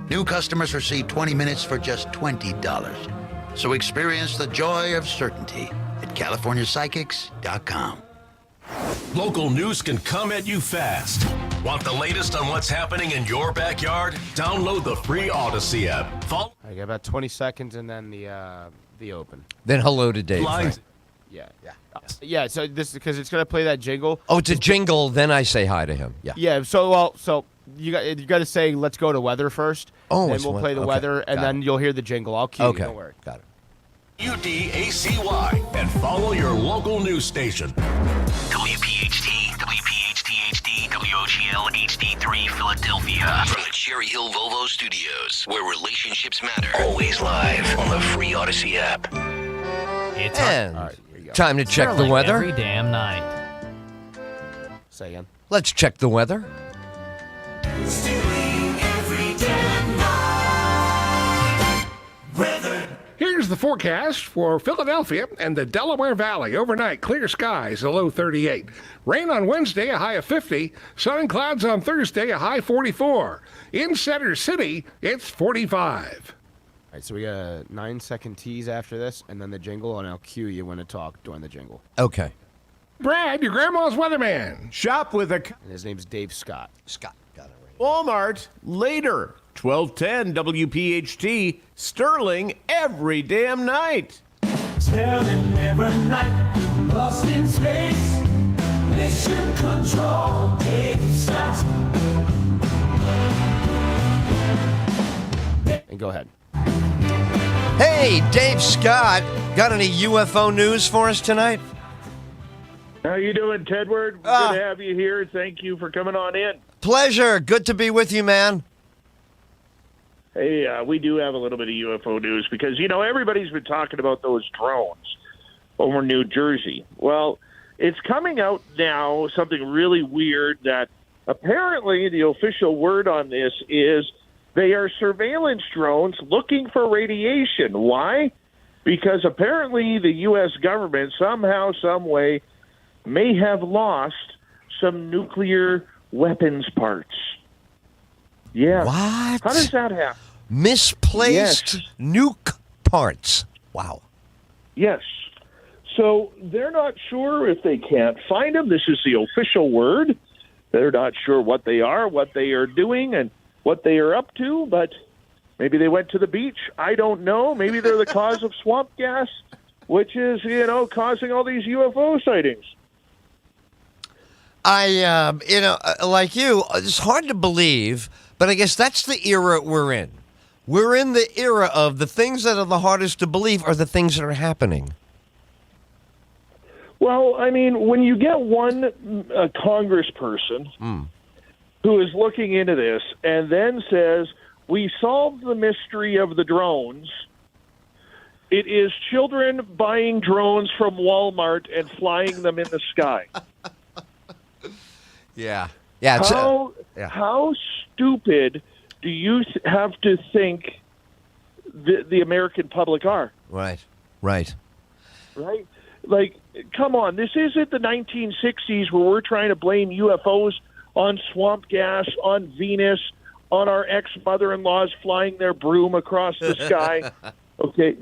New customers receive 20 minutes for just $20. So experience the joy of certainty at CaliforniaPsychics.com. Local news can come at you fast. Want the latest on what's happening in your backyard? Download the free Odyssey app. I got about 20 seconds and then the open. Then hello to Dave. Lines. Yeah. So this because it's gonna play that jingle. Oh, it's a jingle. Then I say hi to him. Yeah. Yeah. So you got to say let's go to weather first. Oh, then we'll play the weather, and then you'll hear the jingle. I'll cue you. Don't worry. Got it. UDACY and follow your local news station. WPHT, WPHT HD, WOGL HD3 Philadelphia. From the Cherry Hill Volvo Studios, where relationships matter. Always live on the free Odyssey app. It's And time to check the Sterling weather. every damn night. Say again. Let's check the weather. Here's the forecast for Philadelphia and the Delaware Valley. Overnight, clear skies, a low 38. Rain on Wednesday, a high of 50. Sun and clouds on Thursday, a high 44. In Center City, it's 45. All right, so we got a 9-second tease after this, and then the jingle, and I'll cue you when to talk during the jingle. Okay. Brad, your grandma's weatherman. Shop with a And his name's Dave Scott. Scott got it right. Walmart later. 1210 WPHT. Sterling every damn night. Sterling every night. Lost in space. Mission control. Dave Scott. And go ahead. Hey, Dave Scott, got any UFO news for us tonight? How you doing, Tedward? Good to have you here. Thank you for coming on in. Pleasure. Good to be with you, man. Hey, we do have a little bit of UFO news because, everybody's been talking about those drones over New Jersey. Well, it's coming out now, something really weird that apparently the official word on this is they are surveillance drones looking for radiation. Why? Because apparently the U.S. government somehow, some way, may have lost some nuclear weapons parts. Yeah. What? How does that happen? Misplaced nuke parts. Wow. Yes. So they're not sure if they can't find them. This is the official word. They're not sure what they are, what they are doing, and what they are up to, but maybe they went to the beach. I don't know. Maybe they're the cause of swamp gas, which is, causing all these UFO sightings. Like you, it's hard to believe, but I guess that's the era we're in. We're in the era of the things that are the hardest to believe are the things that are happening. Well, I mean, when you get one congressperson who is looking into this and then says, we solved the mystery of the drones, it is children buying drones from Walmart and flying them in the sky. Yeah. How stupid do you have to think the American public are? Right. Right? Like, come on, this isn't the 1960s where we're trying to blame UFOs on swamp gas, on Venus, on our ex-mother-in-laws flying their broom across the sky. Okay,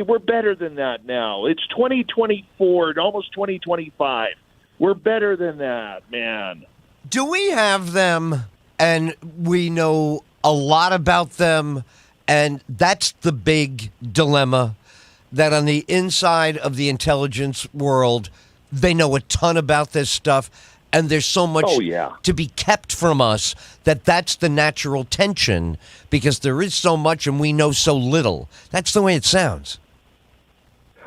we're better than that now. It's 2024, almost 2025. We're better than that, man. Do we have them and we know a lot about them, and that's the big dilemma, that on the inside of the intelligence world, they know a ton about this stuff, and there's so much to be kept from us that's the natural tension, because there is so much and we know so little. That's the way it sounds.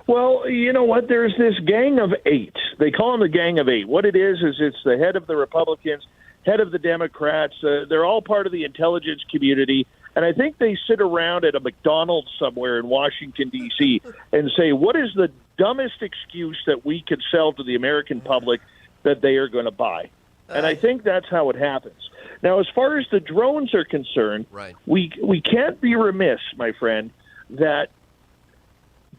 Well, you know what? There's this gang of 8. They call them the gang of 8. What it is it's the head of the Republicans, head of the Democrats. They're all part of the intelligence community. And I think they sit around at a McDonald's somewhere in Washington, D.C. and say, what is the dumbest excuse that we could sell to the American public that they are going to buy? And I think that's how it happens. Now, as far as the drones are concerned, we can't be remiss, my friend, that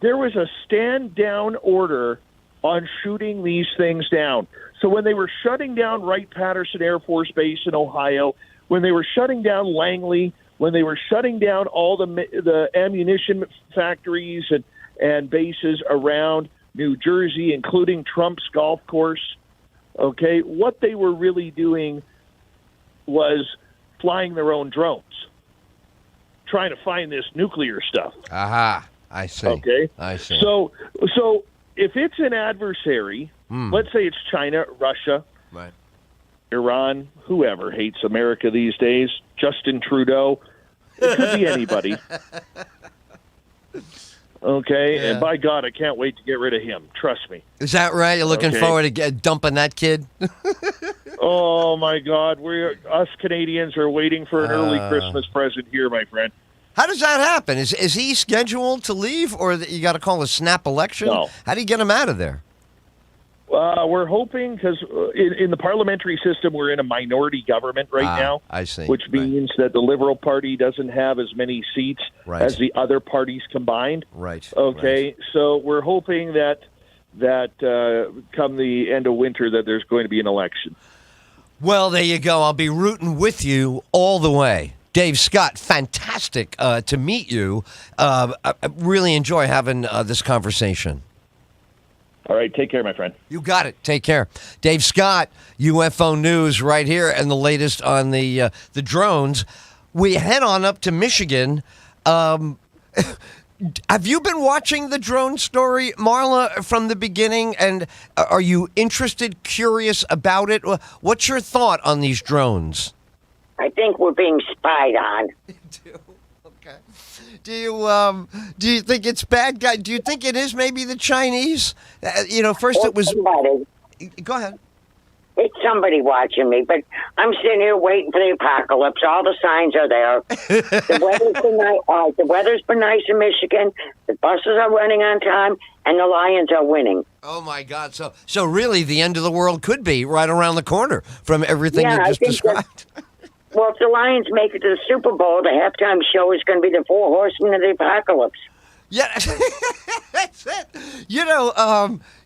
there was a stand-down order on shooting these things down. So when they were shutting down Wright-Patterson Air Force Base in Ohio, when they were shutting down Langley, when they were shutting down all the ammunition factories and bases around New Jersey, including Trump's golf course, okay, what they were really doing was flying their own drones, trying to find this nuclear stuff. Aha, I see. Okay, I see. So if it's an adversary, let's say it's China, Russia, right, Iran, whoever hates America these days, Justin Trudeau, it could be anybody. Okay, Yeah. and by God, I can't wait to get rid of him. Trust me. Is that right? You're looking Okay. forward to dumping that kid? Oh my God, us Canadians are waiting for an early Christmas present here, my friend. How does that happen? Is he scheduled to leave, or you got to call a snap election? No. How do you get him out of there? We're hoping, because in the parliamentary system, we're in a minority government right now. I see. Which means that the Liberal Party doesn't have as many seats as the other parties combined. Right. Okay, right. so we're hoping that come the end of winter that there's going to be an election. Well, there you go. I'll be rooting with you all the way. Dave Scott, fantastic to meet you. I really enjoy having this conversation. All right, take care, my friend. You got it. Take care. Dave Scott, UFO News right here, and the latest on the drones. We head on up to Michigan. Have you been watching the drone story, Marla, from the beginning? And are you interested, curious about it? What's your thought on these drones? I think we're being spied on. Okay. Do you think it's bad guy? Do you think it is maybe the Chinese? First it was. Somebody. Go ahead. It's somebody watching me, but I'm sitting here waiting for the apocalypse. All the signs are there. The weather's been nice in Michigan. The buses are running on time, and the Lions are winning. Oh my God! So really, the end of the world could be right around the corner from everything you just described. Well, if the Lions make it to the Super Bowl, the halftime show is going to be the Four Horsemen of the Apocalypse. Yeah, that's it.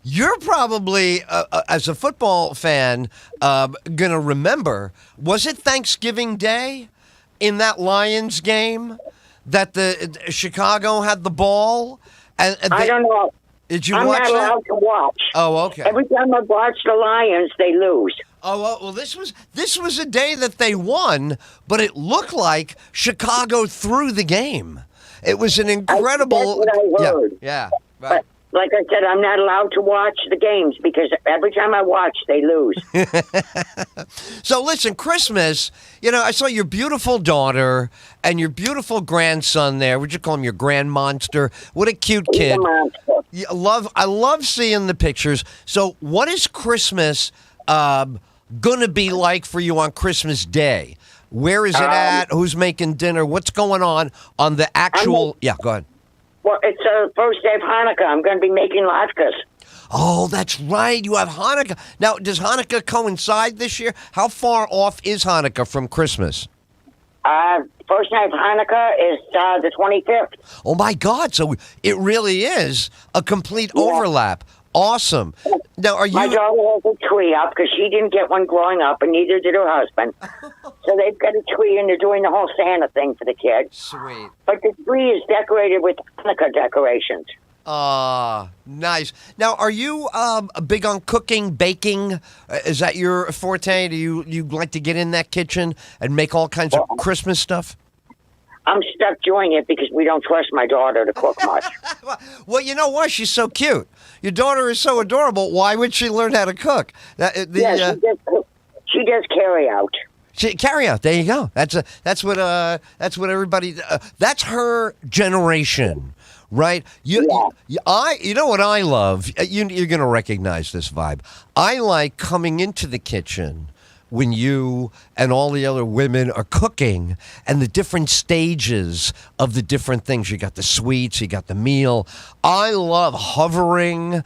You're probably, as a football fan, going to remember, was it Thanksgiving Day in that Lions game that the Chicago had the ball? And I don't know. Did you I'm watch not that? allowed to watch. Oh, okay. Every time I watch the Lions, they lose. Oh, well, this was a day that they won, but it looked like Chicago threw the game. It was an incredible. That's what I heard. Yeah. Right. But like I said, I'm not allowed to watch the games because every time I watch, they lose. So listen, Christmas, I saw your beautiful daughter and your beautiful grandson there. Would you call him your grand monster? What a cute kid. He's a monster. I love seeing the pictures. So what is Christmas going to be like for you on Christmas Day? Where is it at? Who's making dinner? What's going on the actual... Yeah, go ahead. Well, it's the first day of Hanukkah. I'm going to be making latkes. Oh, that's right. You have Hanukkah. Now, does Hanukkah coincide this year? How far off is Hanukkah from Christmas? First night of Hanukkah is the 25th. Oh, my God. So it really is a complete overlap. Awesome. Now, are you... My daughter has a tree up because she didn't get one growing up, and neither did her husband. So they've got a tree, and they're doing the whole Santa thing for the kids. Sweet. But the tree is decorated with Hanukkah decorations. Nice. Now, are you big on cooking, baking? Is that your forte? Do you like to get in that kitchen and make all kinds of Christmas stuff? I'm stuck doing it because we don't trust my daughter to cook much. Well, you know what? She's so cute. Your daughter is so adorable. Why would she learn how to cook? She does carry out. Carry out. There you go. That's what everybody. That's her generation, right? You know what I love. You're gonna recognize this vibe. I like coming into the kitchen when you and all the other women are cooking and the different stages of the different things. You got the sweets, you got the meal. I love hovering,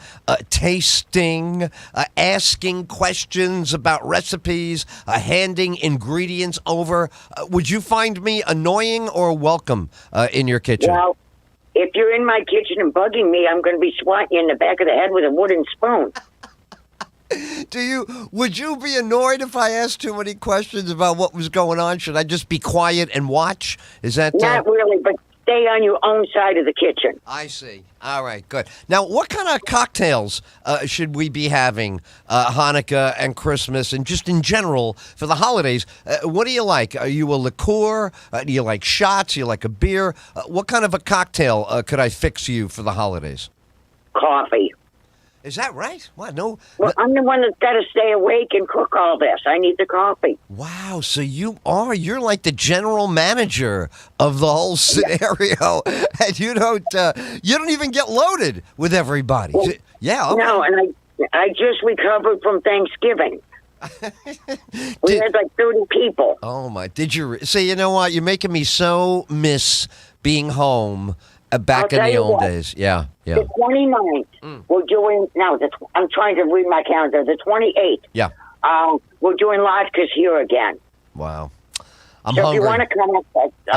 tasting, asking questions about recipes, handing ingredients over. Would you find me annoying or welcome in your kitchen? Well, if you're in my kitchen and bugging me, I'm going to be swatting you in the back of the head with a wooden spoon. Would you be annoyed if I asked too many questions about what was going on? Should I just be quiet and watch? Is that Not really, but stay on your own side of the kitchen. I see. All right, good. Now, what kind of cocktails should we be having Hanukkah and Christmas and just in general for the holidays? What do you like? Are you a liqueur? Do you like shots? Do you like a beer? What kind of a cocktail could I fix you for the holidays? Coffee. Is that right? What? No. Well, I'm the one that's got to stay awake and cook all this. I need the coffee. Wow, so you're like the general manager of the whole scenario, and you don't even get loaded with everybody. Well, yeah. Okay. No, and I just recovered from Thanksgiving. We had like 30 people. Oh my! Did you? So you know what? You're making me so miss being home. Back in the old days, yeah. The 29th, we're doing, I'm trying to read my calendar, the 28th. Yeah. We're doing latkes here again. Wow. I'm so hungry. If you want to come up,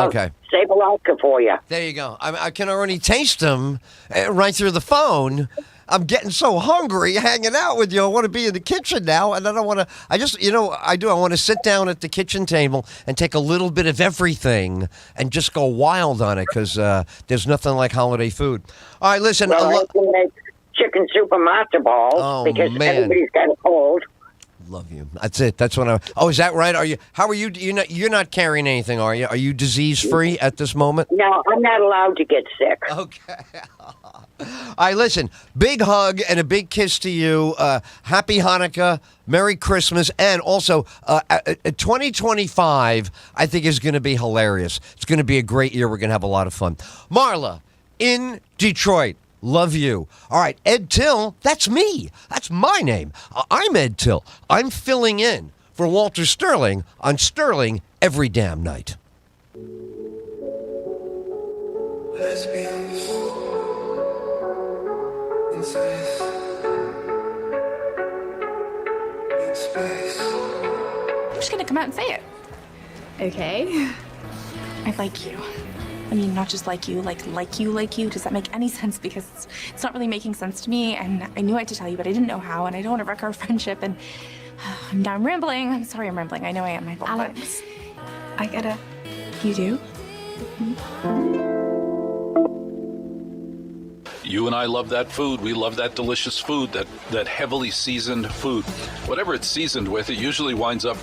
okay. Save a latke for you. There you go. I can already taste them right through the phone. I'm getting so hungry hanging out with you. I want to be in the kitchen now, and I don't want to. I just, I do. I want to sit down at the kitchen table and take a little bit of everything and just go wild on it because there's nothing like holiday food. All right, listen. Well, I can make chicken soup and matzo balls because everybody's got a cold. Love you. That's it. That's what I. Oh, is that right? How are you? You're not carrying anything, are you? Are you disease free at this moment? No, I'm not allowed to get sick. Okay. All right, listen. Big hug and a big kiss to you. Happy Hanukkah, Merry Christmas, and also 2025. I think is going to be hilarious. It's going to be a great year. We're going to have a lot of fun. Marla in Detroit. Love you. All right, Ed Tyll, that's me. That's my name. I'm Ed Tyll. I'm filling in for Walter Sterling on Sterling every damn night. Lesbians in space. In space. I'm just gonna come out and say it. Okay. I like you. I mean, not just like you. Does that make any sense? Because it's not really making sense to me, and I knew I had to tell you, but I didn't know how, and I don't want to wreck our friendship, and now I'm rambling. I'm sorry I'm rambling. I know I am, my fault. Alex, I gotta... You do? You and I love that food. We love that delicious food, that heavily seasoned food. Whatever it's seasoned with, it usually winds up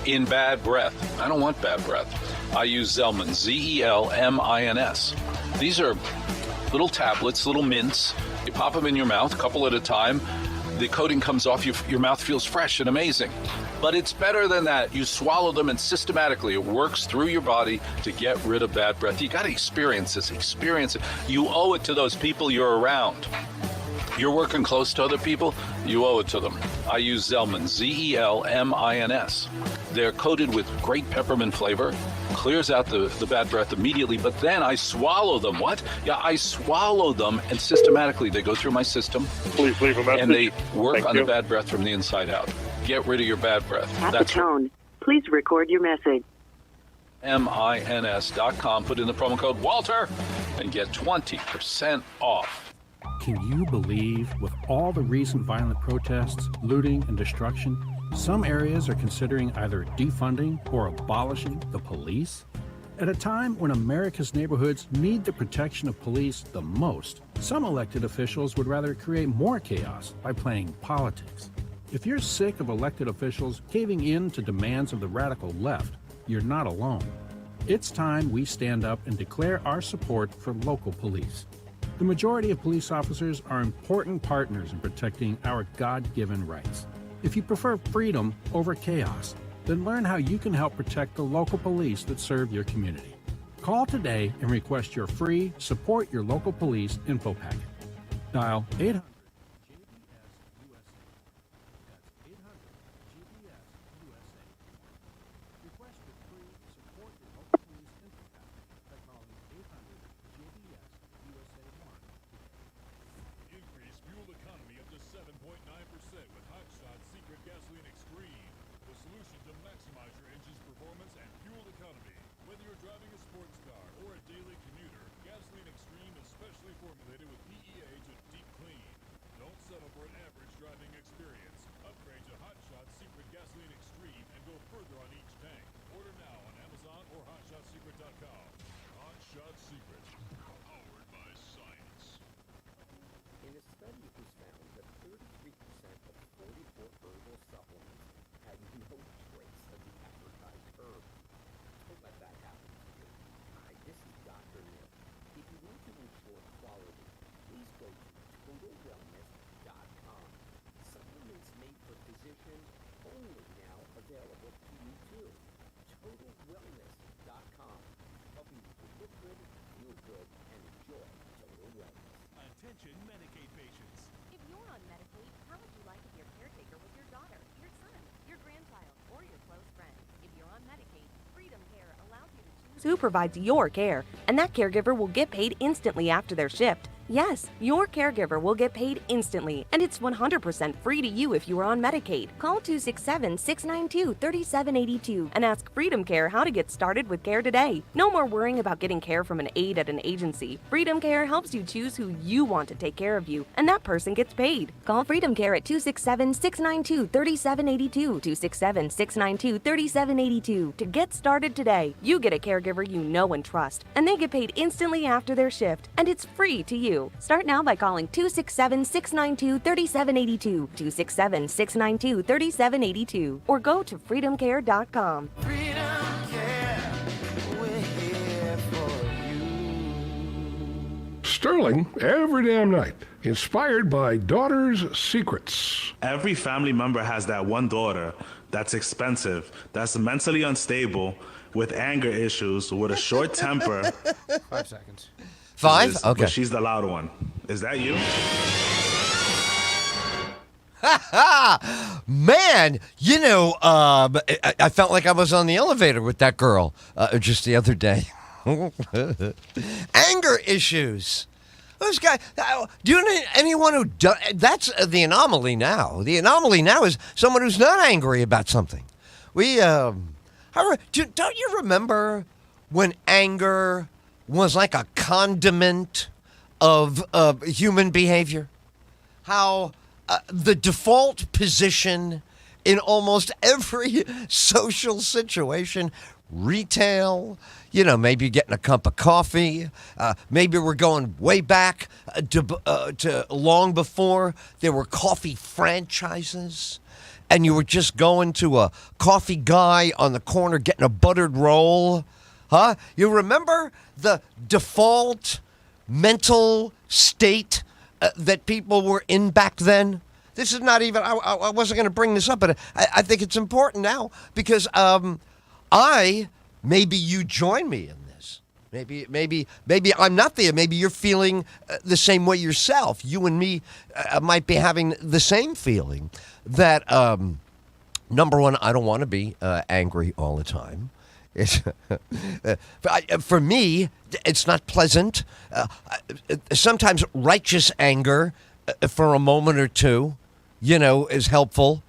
in bad breath. I don't want bad breath. I use Zellman, Z-E-L-M-I-N-S. These are little tablets, little mints. You pop them in your mouth, a couple at a time. The coating comes off, your mouth feels fresh and amazing. But it's better than that. You swallow them and systematically it works through your body to get rid of bad breath. You got to experience this. Experience it. You owe it to those people you're around. You're working close to other people, you owe it to them. I use Zellman, Z-E-L-M-I-N-S. They're coated with great peppermint flavor, clears out the bad breath immediately, but then I swallow them. What? Yeah, I swallow them, and systematically they go through my system. Please leave a message. And they work Thank on you. the bad breath from the inside out. Get rid of your bad breath. At the tone, please record your message. MINS.com. Put in the promo code Walter and get 20% off. Can you believe, with all the recent violent protests, looting, and destruction, some areas are considering either defunding or abolishing the police? At a time when America's neighborhoods need the protection of police the most, some elected officials would rather create more chaos by playing politics. If you're sick of elected officials caving in to demands of the radical left, you're not alone. It's time we stand up and declare our support for local police. The majority of police officers are important partners in protecting our God-given rights. If you prefer freedom over chaos, then learn how you can help protect the local police that serve your community. Call today and request your free Support Your Local Police info packet. Dial 800. Formulated with PEA to deep clean. Don't settle for an average driving experience. Upgrade gasoline extreme and go further on each tank. Order now on Amazon or HotShotSecret.com. Hot Shot Secret, powered by science. In a study, it was found that 33% of 44 herbal supplements had no trace of the advertised herb. Don't let that happen to you. Hi, this is Dr. Nick. If you want to ensure quality, please go to TotalWellness.com. Supplements made for physicians only now available to you too. TotalWellness.com. Helping you to look good, feel good, and enjoy total wellness. Attention Medicaid patients. If you're on Medicaid, how would you like if your caretaker was your daughter, your son, your grandchild, or your close friend? If you're on Medicaid, Freedom Care allows you to choose who provides your care, and that caregiver will get paid instantly after their shift. Yes, your caregiver will get paid instantly, and it's 100% free to you if you are on Medicaid. Call 267-692-3782 and ask Freedom Care how to get started with care today. No more worrying about getting care from an aide at an agency. Freedom Care helps you choose who you want to take care of you, and that person gets paid. Call Freedom Care at 267-692-3782, 267-692-3782 to get started today. You get a caregiver you know and trust, and they get paid instantly after their shift, and it's free to you. Start now by calling 267-692-3782, 267-692-3782, or go to freedomcare.com. Sterling every damn night. Inspired by Daughter's Secrets. Every family member has that one daughter that's expensive, that's mentally unstable, with anger issues, with a short temper. 5 seconds. 5? Okay. But she's the loud one. Is that you? Man, you know, I felt like I was on the elevator with that girl just the other day. Anger issues. Those guys, do you know anyone who does? That's the anomaly now. The anomaly now is someone who's not angry about something. Don't you remember when anger was like a condiment of human behavior? How the default position in almost every social situation, retail, maybe getting a cup of coffee, maybe we're going way back to long before there were coffee franchises, and you were just going to a coffee guy on the corner getting a buttered roll. Huh? You remember the default mental state that people were in back then? This is not even, I wasn't going to bring this up, but I think it's important now because maybe you join me in this. Maybe I'm not there. Maybe you're feeling the same way yourself. You and me might be having the same feeling that, number one, I don't want to be angry all the time. For me, it's not pleasant. Sometimes righteous anger for a moment or two, is helpful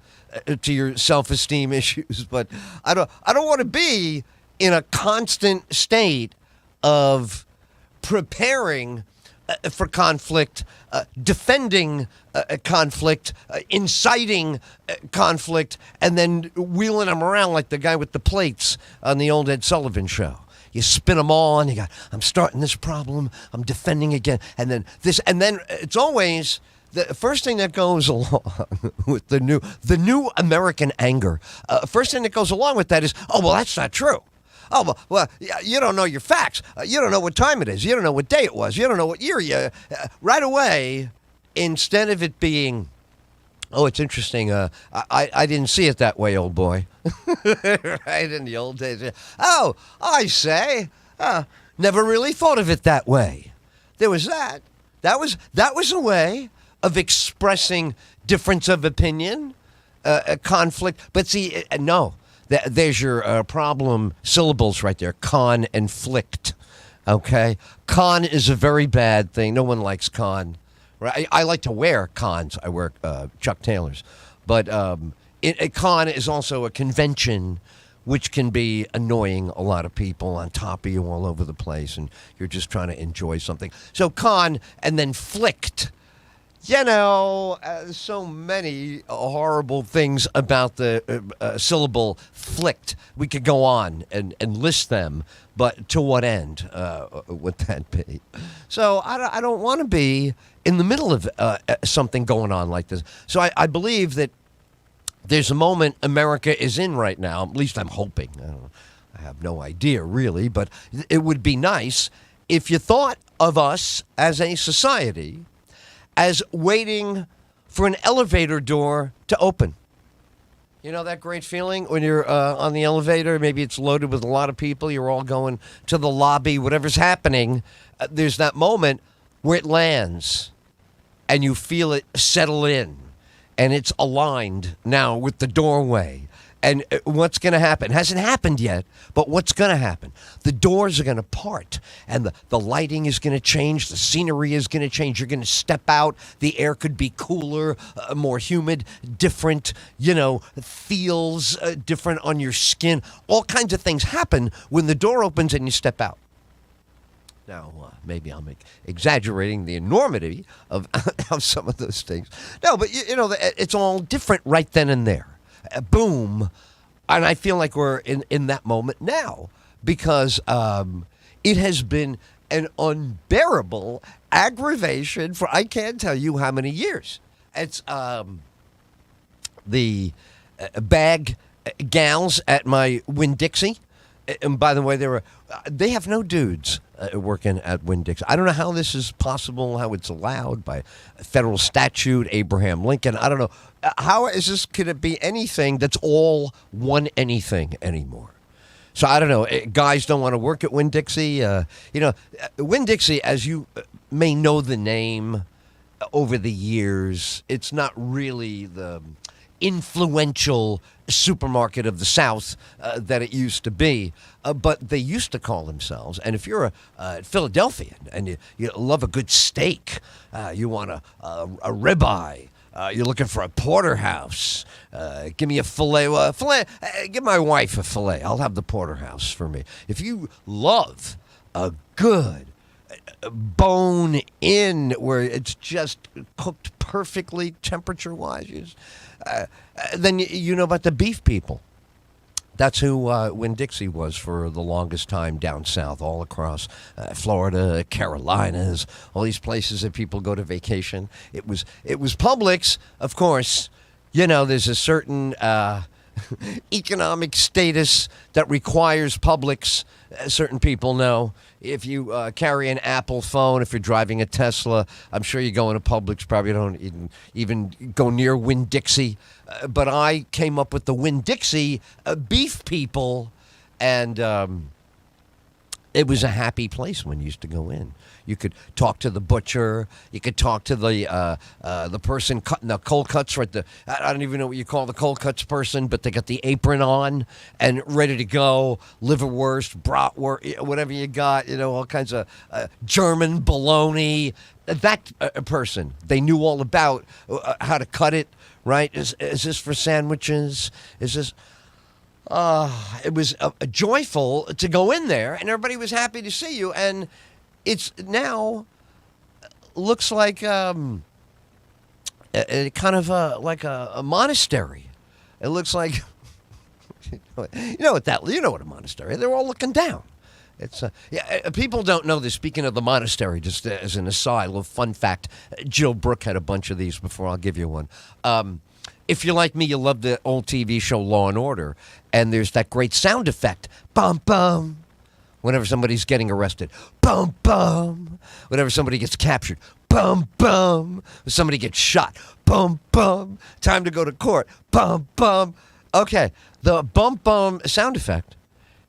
to your self-esteem issues. But I don't want to be in a constant state of preparing for conflict, defending conflict, inciting conflict, and then wheeling them around like the guy with the plates on the old Ed Sullivan show. You spin them all, and I'm starting this problem, I'm defending again, and then this, and then it's always the first thing that goes along with the new American anger. First thing that goes along with that is, oh well, that's not true. Oh, well, you don't know your facts. You don't know what time it is. You don't know what day it was. You don't know what year. Right away, instead of it being, oh, it's interesting. I didn't see it that way, old boy. Right in the old days. Oh, I say, never really thought of it that way. There was that. That was a way of expressing difference of opinion, conflict. But see, no. There's your problem syllables right there. Con and flict. Okay? Con is a very bad thing. No one likes con. Right? I like to wear cons. I wear Chuck Taylors. But a con is also a convention which can be annoying a lot of people on top of you all over the place, and you're just trying to enjoy something. So con and then flict. So many horrible things about the syllable flicked. We could go on and list them, but to what end would that be? So I don't want to be in the middle of something going on like this. So I believe that there's a moment America is in right now. At least I'm hoping. I have no idea, really, but it would be nice if you thought of us as a society as waiting for an elevator door to open. You know that great feeling when you're on the elevator? Maybe it's loaded with a lot of people. You're all going to the lobby. Whatever's happening, there's that moment where it lands and you feel it settle in. And it's aligned now with the doorway. And what's going to happen? It hasn't happened yet, but what's going to happen? The doors are going to part, and the lighting is going to change. The scenery is going to change. You're going to step out. The air could be cooler, more humid, different, feels different on your skin. All kinds of things happen when the door opens and you step out. Now, maybe I'm exaggerating the enormity of some of those things. No, but, it's all different right then and there. Boom. And I feel like we're in that moment now because it has been an unbearable aggravation for I can't tell you how many years. It's the bag gals at my Winn-Dixie. And by the way, they have no dudes working at Winn-Dixie. I don't know how this is possible, how it's allowed by federal statute, Abraham Lincoln. I don't know. Could it be anything that's all one anything anymore? So I don't know. Guys don't want to work at Winn-Dixie. Winn-Dixie, as you may know the name over the years, it's not really the influential supermarket of the South that it used to be, but they used to call themselves. And if you're a Philadelphian and you love a good steak, you want a ribeye, you're looking for a porterhouse, give me a filet. Give my wife a filet. I'll have the porterhouse for me. If you love a good bone in where it's just cooked perfectly temperature-wise, then you know about the beef people. That's who Winn-Dixie was for the longest time down south, all across Florida, Carolinas, all these places that people go to vacation. It was Publix, of course. There's a certain economic status that requires Publix. Certain people know. If you carry an Apple phone, if you're driving a Tesla, I'm sure you go into Publix. Probably don't even go near Winn-Dixie. But I came up with the Winn-Dixie beef people, and it was a happy place when you used to go in. You could talk to the butcher. You could talk to the person cutting the cold cuts. Right, I don't even know what you call the cold cuts person, but they got the apron on and ready to go. Liverwurst, bratwurst, whatever you got. All kinds of German bologna. That person, they knew all about how to cut it. Right? Is this for sandwiches? Is this? It was joyful to go in there, and everybody was happy to see you. And it's now looks like kind of like a monastery. It looks like you know what a monastery. They're all looking down. It's people don't know this. Speaking of the monastery, just as an aside, a little fun fact: Jill Brooke had a bunch of these before. I'll give you one. If you're like me, you love the old TV show Law and Order, and there's that great sound effect, bum bum, whenever somebody's getting arrested, bum bum. Whenever somebody gets captured, bum bum. When somebody gets shot, bum bum. Time to go to court, bum bum. Okay, the bum bum sound effect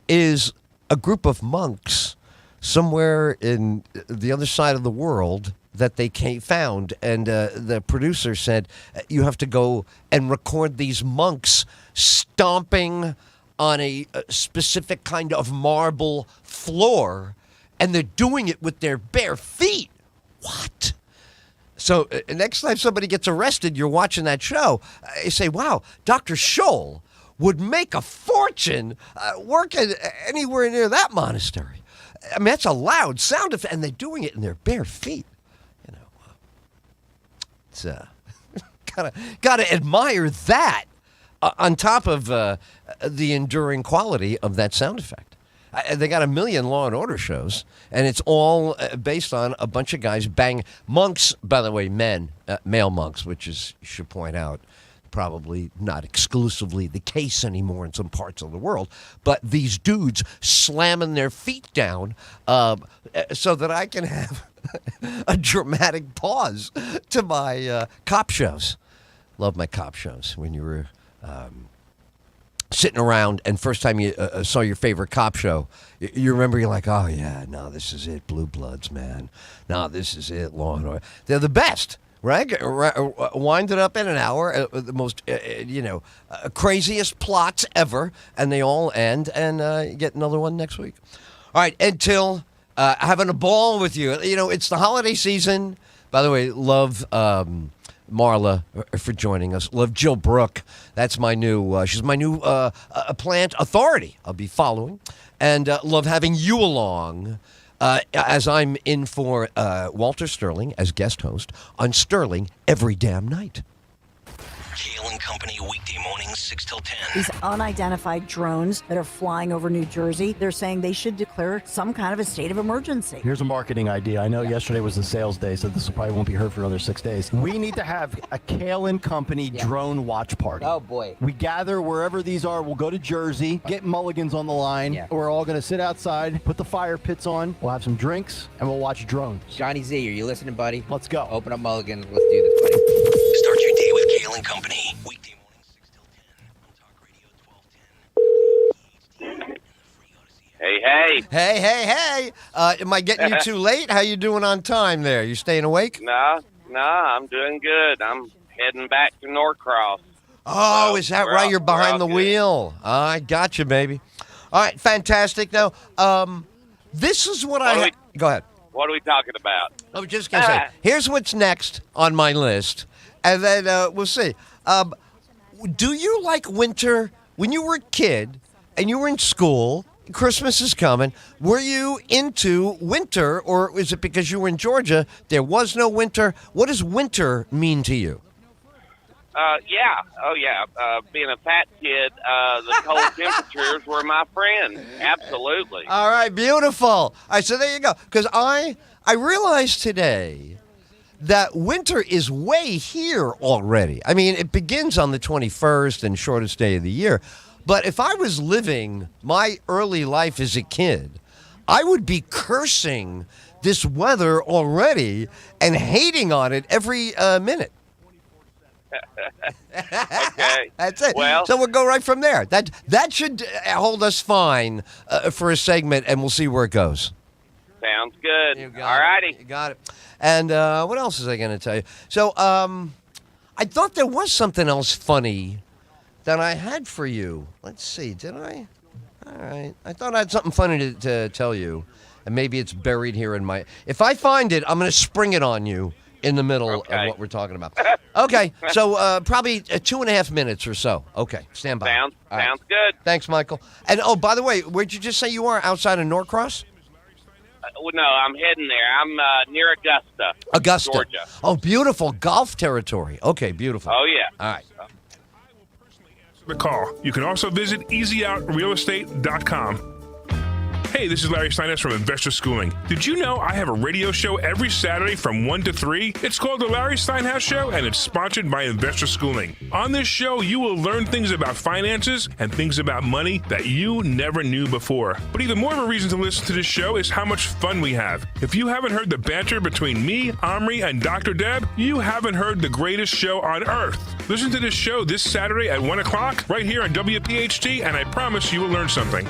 is a group of monks somewhere in the other side of the world that they found, and the producer said, you have to go and record these monks stomping on a specific kind of marble floor, and they're doing it with their bare feet. What? So next time somebody gets arrested, you're watching that show, you say, wow, Dr. Scholl would make a fortune working anywhere near that monastery. I mean, that's a loud sound effect, and they're doing it in their bare feet. That's gotta admire that. On top of the enduring quality of that sound effect. They got 1 million Law and Order shows, and it's all based on a bunch of guys bang monks. By the way, male monks, which is, you should point out, probably not exclusively the case anymore in some parts of the world, but these dudes slamming their feet down so that I can have a dramatic pause to my cop shows. Love my cop shows. When you were sitting around and first time you saw your favorite cop show, you remember, you're like, oh yeah, no, this is it, Blue Bloods, man. No, this is it, Law and Order. They're the best, right? Wind it up in an hour, the most, craziest plots ever, and they all end, and you get another one next week. All right, Ed Tyll, having a ball with you. You know, it's the holiday season. By the way, love Marla for joining us. Love Jill Brooke. That's she's my new plant authority. I'll be following. And love having you along as I'm in for Walter Sterling as guest host on Sterling Every Damn Night. Kale and Company, weekday mornings, 6 till 10. These unidentified drones that are flying over New Jersey, they're saying they should declare some kind of a state of emergency. Here's a marketing idea. I know yesterday was the sales day, so this probably won't be heard for another 6 days. We need to have a Kale and Company drone watch party. Oh, boy. We gather wherever these are. We'll go to Jersey, get mulligans on the line. Yeah. We're all going to sit outside, put the fire pits on. We'll have some drinks, and we'll watch drones. Johnny Z, are you listening, buddy? Let's go. Open up mulligans. Let's do this, buddy. Start your day with Kale and Company. Weekday mornings, 6 till 10 on Talk Radio 1210. Hey. Am I getting you too late? How you doing on time there? You staying awake? No, I'm doing good. I'm heading back to Norcross. Oh, is that right? You're behind the wheel. I got you, baby. All right, fantastic. Now, this is what go ahead. What are we talking about? I was just going to say, here's what's next on my list, and then we'll see. Do you like winter? When you were a kid and you were in school, Christmas is coming, were you into winter, or is it because you were in Georgia, there was no winter? What does winter mean to you? Yeah. Oh, yeah. Being a fat kid, the cold temperatures were my friend. Absolutely. All right, beautiful. All right, so there you go. Because I realized today that winter is way here already. I mean, it begins on the 21st and shortest day of the year. But if I was living my early life as a kid, I would be cursing this weather already and hating on it every minute. Okay. That's it. Well, so we'll go right from there. That should hold us fine for a segment, and we'll see where it goes. Sounds good. All righty. You got it. And what else was I going to tell you? So I thought there was something else funny that I had for you. Let's see. Did I? All right. I thought I had something funny to tell you, and maybe it's buried here in my... If I find it, I'm going to spring it on you in the middle of what we're talking about. Okay, so probably 2.5 minutes or so. Okay, stand by. Sounds good. Thanks, Michael. And, oh, by the way, where'd you just say you are? Outside of Norcross? No, I'm heading there. I'm near Augusta, Georgia. Oh, beautiful. Golf territory. Okay, beautiful. Oh, yeah. All right. The call. You can also visit easyOutRealEstate.com. Hey, this is Larry Steiness from Investor Schooling. Did you know I have a radio show every Saturday from 1 to 3? It's called The Larry Steinhaus Show, and it's sponsored by Investor Schooling. On this show, you will learn things about finances and things about money that you never knew before. But even more of a reason to listen to this show is how much fun we have. If you haven't heard the banter between me, Omri, and Dr. Deb, you haven't heard the greatest show on earth. Listen to this show this Saturday at 1 o'clock right here on WPHT, and I promise you will learn something.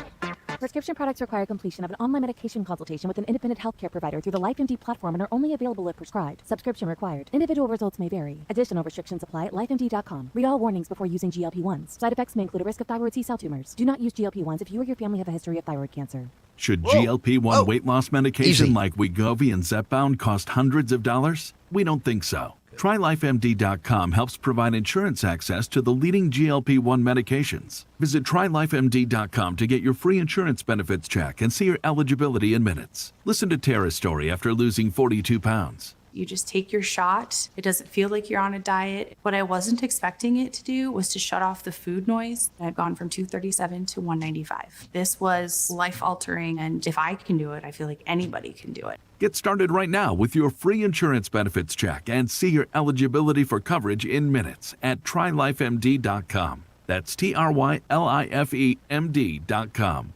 Prescription products require completion of an online medication consultation with an independent healthcare provider through the LifeMD platform and are only available if prescribed. Subscription required. Individual results may vary. Additional restrictions apply at lifemd.com. Read all warnings before using GLP-1s. Side effects may include a risk of thyroid C-cell tumors. Do not use GLP-1s if you or your family have a history of thyroid cancer. Should GLP-1 weight loss medication like Wegovy and Zepbound cost hundreds of dollars? We don't think so. TryLifeMD.com helps provide insurance access to the leading GLP-1 medications. Visit TryLifeMD.com to get your free insurance benefits check and see your eligibility in minutes. Listen to Tara's story after losing 42 pounds. You just take your shot. It doesn't feel like you're on a diet. What I wasn't expecting it to do was to shut off the food noise. I've gone from 237 to 195. This was life-altering, and if I can do it, I feel like anybody can do it. Get started right now with your free insurance benefits check and see your eligibility for coverage in minutes at trylifemd.com. That's TRYLIFEMD.com.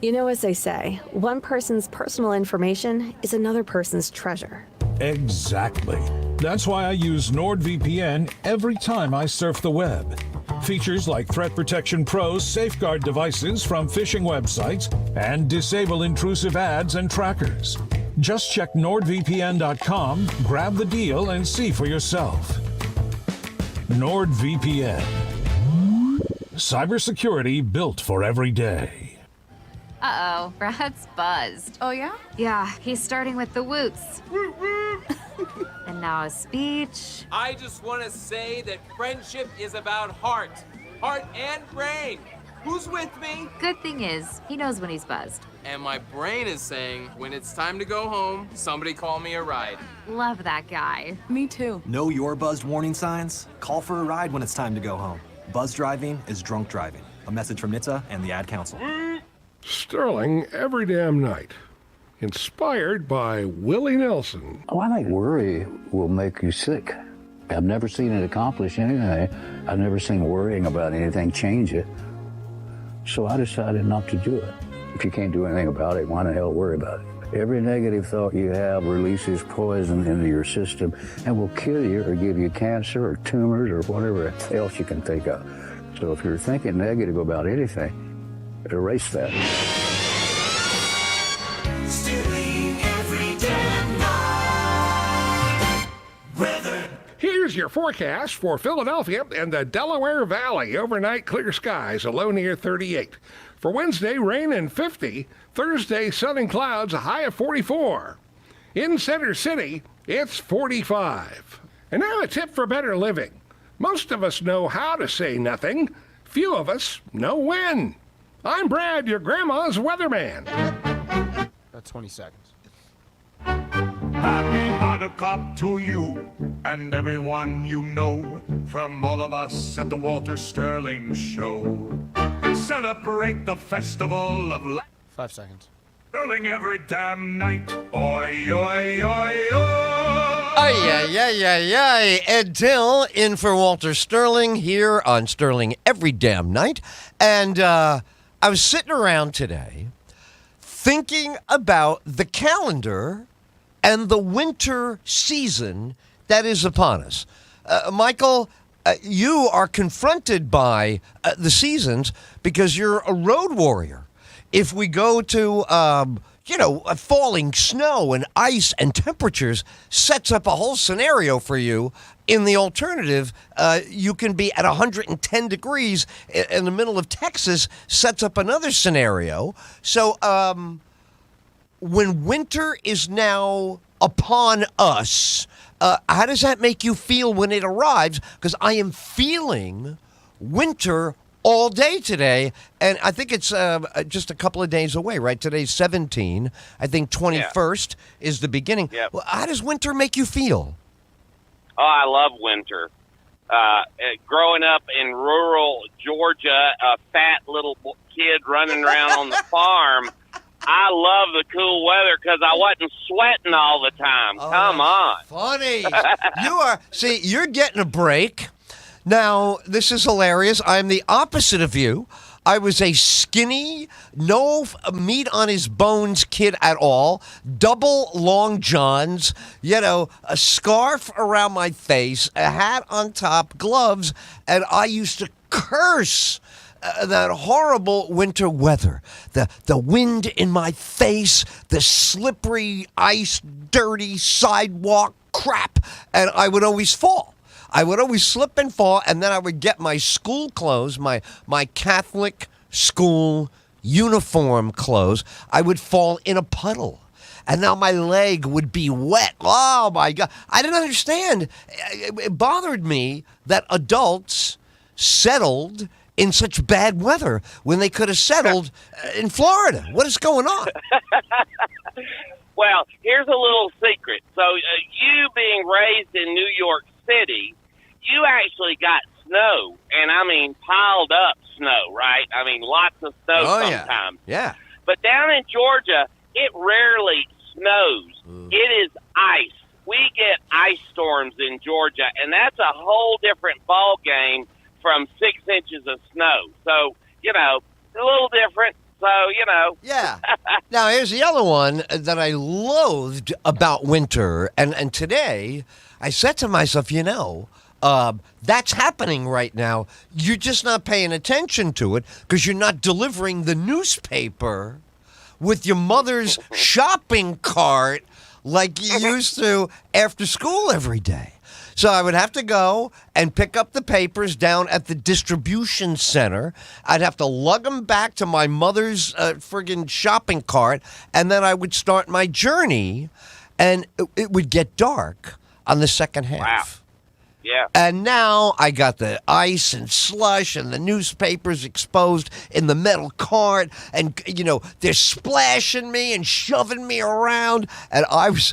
You know, as they say, one person's personal information is another person's treasure. Exactly. That's why I use NordVPN every time I surf the web. Features like Threat Protection Pro's safeguard devices from phishing websites and disable intrusive ads and trackers. Just check NordVPN.com, grab the deal, and see for yourself. NordVPN. Cybersecurity built for every day. Uh-oh, Brad's buzzed. Oh, yeah? Yeah, he's starting with the woots. And now a speech. I just want to say that friendship is about heart and brain. Who's with me? Good thing is, he knows when he's buzzed. And my brain is saying, when it's time to go home, somebody call me a ride. Love that guy. Me too. Know your buzzed warning signs? Call for a ride when it's time to go home. Buzz driving is drunk driving. A message from NHTSA and the Ad Council. Sterling every damn night. Inspired by Willie Nelson. Oh, I think worry will make you sick. I've never seen it accomplish anything. I've never seen worrying about anything change it. So I decided not to do it. If you can't do anything about it, why the hell worry about it? Every negative thought you have releases poison into your system and will kill you or give you cancer or tumors or whatever else you can think of. So if you're thinking negative about anything, erase that. Here's your forecast for Philadelphia and the Delaware Valley. Overnight, clear skies, a low near 38. For Wednesday, rain and 50. Thursday, sun and clouds, a high of 44. In Center City, it's 45. And now a tip for better living. Most of us know how to say nothing. Few of us know when. I'm Brad, your grandma's weatherman. That's 20 seconds. Happy Hanukkah to you and everyone you know, from all of us at the Walter Sterling Show. Celebrate the festival of life. 5 seconds. Sterling every damn night. Oi, oi, oi, oi. Ay. Ed Tyll in for Walter Sterling here on Sterling every damn night. And I was sitting around today thinking about the calendar and the winter season that is upon us. Michael, you are confronted by the seasons because you're a road warrior. If we go to, falling snow and ice and temperatures sets up a whole scenario for you. In the alternative, you can be at 110 degrees in the middle of Texas, sets up another scenario. So when winter is now upon us, how does that make you feel when it arrives? Because I am feeling winter all day today, and I think it's just a couple of days away, right? Today's 17. I think 21st is the beginning. Yep. Well, how does winter make you feel? Oh, I love winter. Growing up in rural Georgia, a fat little kid running around on the farm, I love the cool weather because I wasn't sweating all the time. Come on. Funny. You're getting a break. Now, this is hilarious. I'm the opposite of you. I was a skinny, no meat on his bones kid at all, double long johns, a scarf around my face, a hat on top, gloves, and I used to curse that horrible winter weather. The wind in my face, the slippery, ice, dirty sidewalk crap, and I would always fall. I would always slip and fall, and then I would get my school clothes, my Catholic school uniform clothes. I would fall in a puddle, and now my leg would be wet. Oh, my God. I didn't understand. It bothered me that adults settled in such bad weather when they could have settled in Florida? What is going on? Well, here's a little secret. So you being raised in New York City, you actually got snow, and I mean piled up snow, right? I mean lots of snow sometimes. Yeah. But down in Georgia, it rarely snows. It is ice. We get ice storms in Georgia, and that's a whole different ball game from 6 inches of snow. So, you know, a little different. So, you know. Yeah. Now, here's the other one that I loathed about winter. And today, I said to myself, you know, that's happening right now. You're just not paying attention to it because you're not delivering the newspaper with your mother's shopping cart like you used to after school every day. So I would have to go and pick up the papers down at the distribution center. I'd have to lug them back to my mother's friggin' shopping cart, and then I would start my journey, and it would get dark on the second half. Wow. Yeah. And now I got the ice and slush and the newspapers exposed in the metal cart. And, you know, they're splashing me and shoving me around. And I was,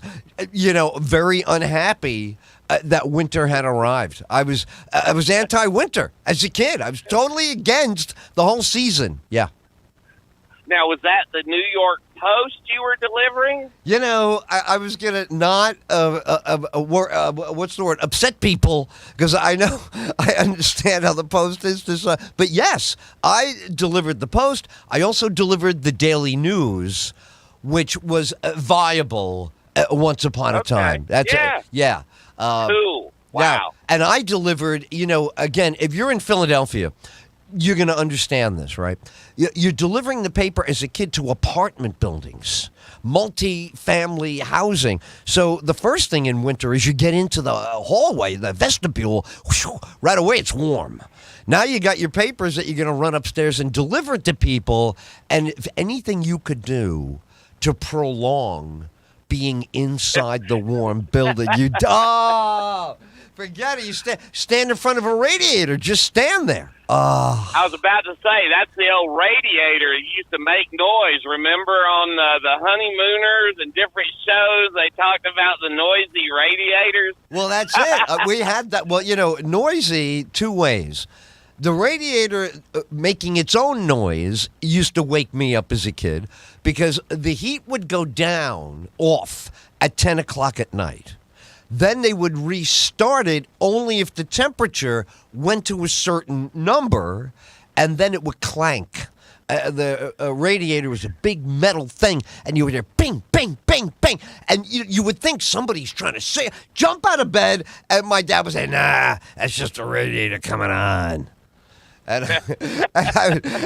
you know, very unhappy that winter had arrived. I was anti-winter as a kid. I was totally against the whole season. Yeah. Now, was that the New York Post you were delivering? You know, I was going to not, what's the word, upset people, because I know, I understand how the Post is. But yes, I delivered the Post. I also delivered the Daily News, which was viable once upon a time. That's yeah. Cool. Wow. Yeah. And I delivered, you know, again, if you're in Philadelphia, you're going to understand this, right? You're delivering the paper as a kid to apartment buildings, multi-family housing. So the first thing in winter is you get into the hallway, the vestibule, whoosh, right away it's warm. Now you got your papers that you're going to run upstairs and deliver to people. And if anything you could do to prolong being inside the warm building, you forget it. You stand in front of a radiator. Just stand there. I was about to say, that's the old radiator. It used to make noise. Remember on the Honeymooners and different shows, they talked about the noisy radiators? Well, that's it. We had that. Well, you know, noisy two ways. The radiator making its own noise used to wake me up as a kid because the heat would go down off at 10 o'clock at night. Then they would restart it only if the temperature went to a certain number, and then it would clank. The radiator was a big metal thing, and you would hear bing, bing, bing, bing, and you would think somebody's trying to say, jump out of bed, and my dad would say, nah, that's just a radiator coming on. And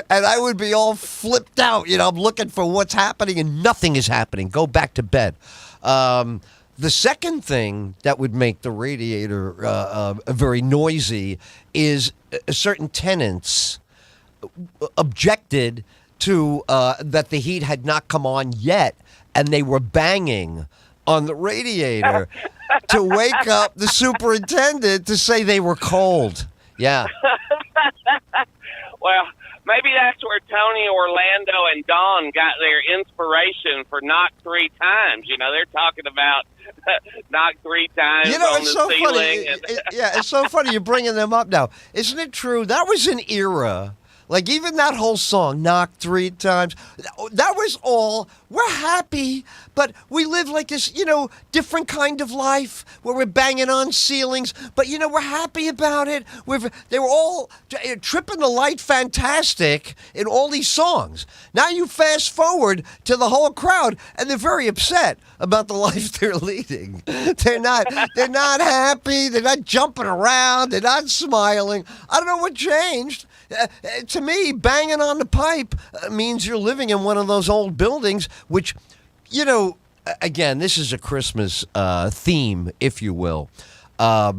I would be all flipped out. You know, I'm looking for what's happening, and nothing is happening. Go back to bed. The second thing that would make the radiator very noisy is certain tenants objected to that the heat had not come on yet, and they were banging on the radiator to wake up the superintendent to say they were cold. Yeah. Well, maybe that's where Tony, Orlando, and Dawn got their inspiration for Knock 3 Times. You know, they're talking about Knock 3 Times on the ceiling. It's so funny you're bringing them up now. Isn't it true? That was an era. Like, even that whole song, Knock 3 Times, that was all, we're happy, but we live like this, you know, different kind of life where we're banging on ceilings, but, you know, we're happy about it. They were all tripping the light fantastic in all these songs. Now you fast forward to the whole crowd, and they're very upset about the life they're leading. They're not happy. They're not jumping around. They're not smiling. I don't know what changed. To me, banging on the pipe means you're living in one of those old buildings, which, you know, again, this is a Christmas theme, if you will. I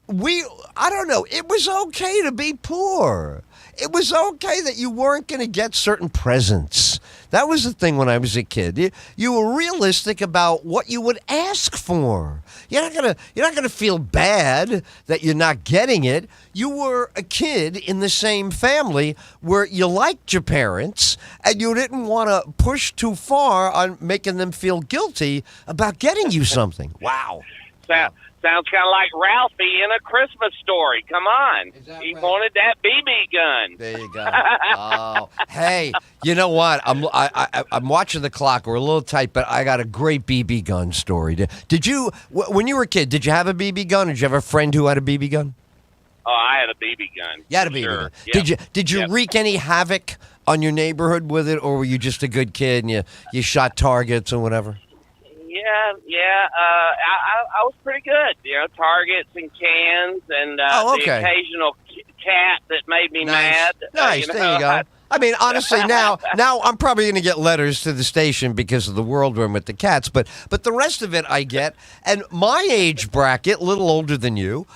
don't know, it was okay to be poor. It was okay that you weren't going to get certain presents. That was the thing when I was a kid. You were realistic about what you would ask for. you're not gonna feel bad that you're not getting it. You were a kid in the same family where you liked your parents, and you didn't want to push too far on making them feel guilty about getting you something. Wow. Sounds kind of like Ralphie in A Christmas Story. Come on. He wanted that BB gun. There you go. Oh, hey, you know what? I'm watching the clock. We're a little tight, but I got a great BB gun story. Did you, when you were a kid, did you have a BB gun? Or did you have a friend who had a BB gun? Oh, I had a BB gun. You had a BB gun. Yep. Did you wreak any havoc on your neighborhood with it, or were you just a good kid and you shot targets or whatever? Yeah. I was pretty good. Targets and cans and the occasional cat that made me mad. Nice. There you go. I mean, honestly, now I'm probably going to get letters to the station because of the world we're in with the cats, but the rest of it I get. And my age bracket, a little older than you,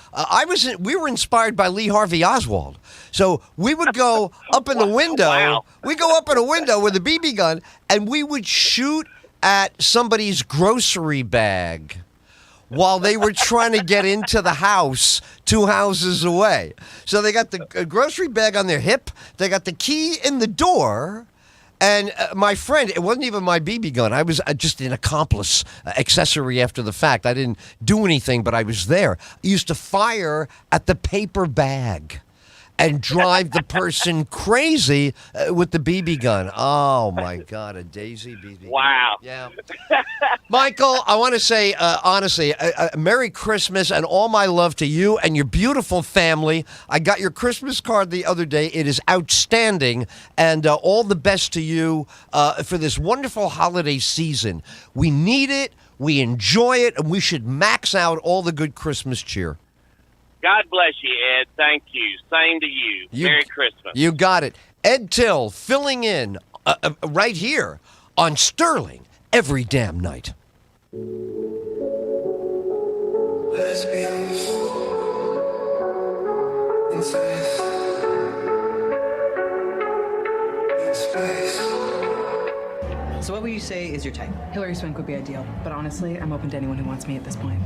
we were inspired by Lee Harvey Oswald. So we would go up in the window. Wow. We go up in a window with a BB gun, and we would shoot at somebody's grocery bag while they were trying to get into the house 2 houses away. So they got the grocery bag on their hip, they got the key in the door, and my friend, it wasn't even my BB gun. I was just an accomplice, accessory after the fact. I didn't do anything, but I was there. I used to fire at the paper bag and drive the person crazy with the BB gun. Oh, my God, a Daisy BB gun. Wow. Yeah. Michael, I want to say, honestly, Merry Christmas and all my love to you and your beautiful family. I got your Christmas card the other day. It is outstanding, and all the best to you for this wonderful holiday season. We need it, we enjoy it, and we should max out all the good Christmas cheer. God bless you, Ed. Thank you. Same to you. Merry Christmas. You got it. Ed Tyll filling in right here on Sterling every damn night. Lesbians in space. In space. So what would you say is your type? Hillary Swank would be ideal, but honestly, I'm open to anyone who wants me at this point.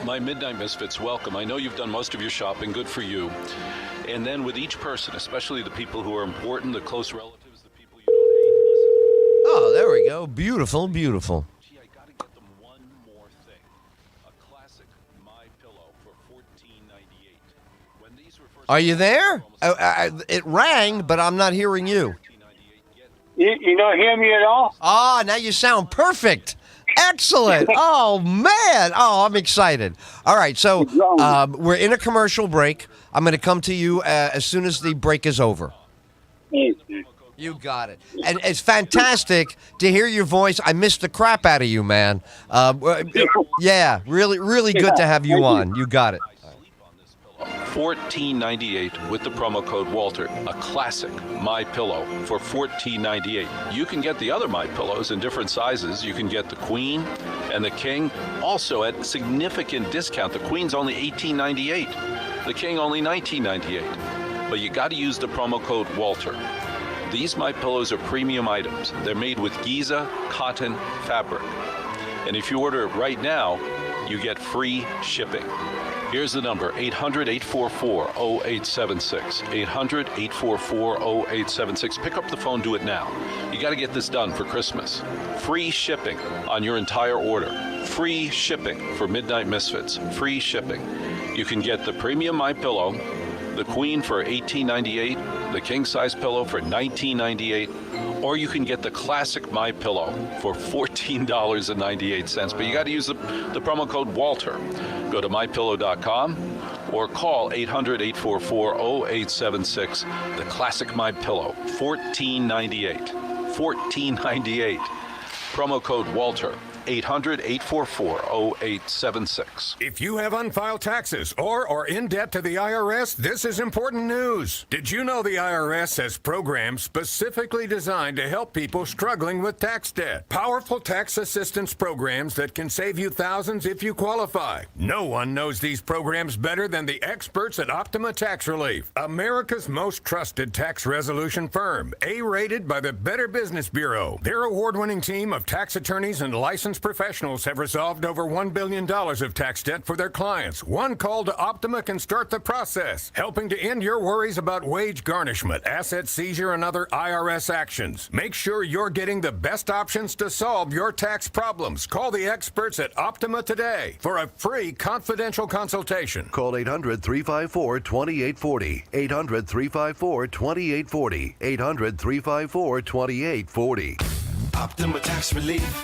My Midnight Misfits, welcome. I know you've done most of your shopping, good for you. And then with each person, especially the people who are important, the close relatives, the people you don't hate, listen. Oh, there we go. Beautiful, beautiful. Gee, I gotta get them one more thing. A classic My Pillow for $14.98. When these were first Are you there? It rang, but I'm not hearing you. You don't hear me at all? Ah, now you sound perfect. Excellent. Oh, man. Oh, I'm excited. All right, so we're in a commercial break. I'm going to come to you as soon as the break is over. You got it. And it's fantastic to hear your voice. I missed the crap out of you, man. Yeah, really, really good to have you on. You got it. $14.98 with the promo code Walter, a classic My Pillow for $14.98. You can get the other My Pillows in different sizes. You can get the Queen and the King also at significant discount. The Queen's only $18.98. The King only $19.98. But you got to use the promo code Walter. These My Pillows are premium items. They're made with Giza cotton fabric. And if you order it right now, you get free shipping. Here's the number, 800-844-0876. 800-844-0876. Pick up the phone, do it now. You got to get this done for Christmas. Free shipping on your entire order. Free shipping for Midnight Misfits. Free shipping. You can get the premium My Pillow, the Queen for $18.98, the king size pillow for $19.98, or you can get the classic My Pillow for $14.98. But you got to use the promo code Walter. Go to mypillow.com or call 800-844-0876. The classic My Pillow, $14.98. $14.98. Promo code Walter. 800-844-0876. If you have unfiled taxes or are in debt to the IRS, this is important news. Did you know the IRS has programs specifically designed to help people struggling with tax debt? Powerful tax assistance programs that can save you thousands if you qualify. No one knows these programs better than the experts at Optima Tax Relief, America's most trusted tax resolution firm, A-rated by the Better Business Bureau. Their award-winning team of tax attorneys and licensed licensed professionals have resolved over $1 billion of tax debt for their clients. One call to Optima can start the process, helping to end your worries about wage garnishment, asset seizure, and other IRS actions. Make sure you're getting the best options to solve your tax problems. Call the experts at Optima today for a free confidential consultation. Call 800-354-2840. 800-354-2840. 800-354-2840. Optima Tax Relief.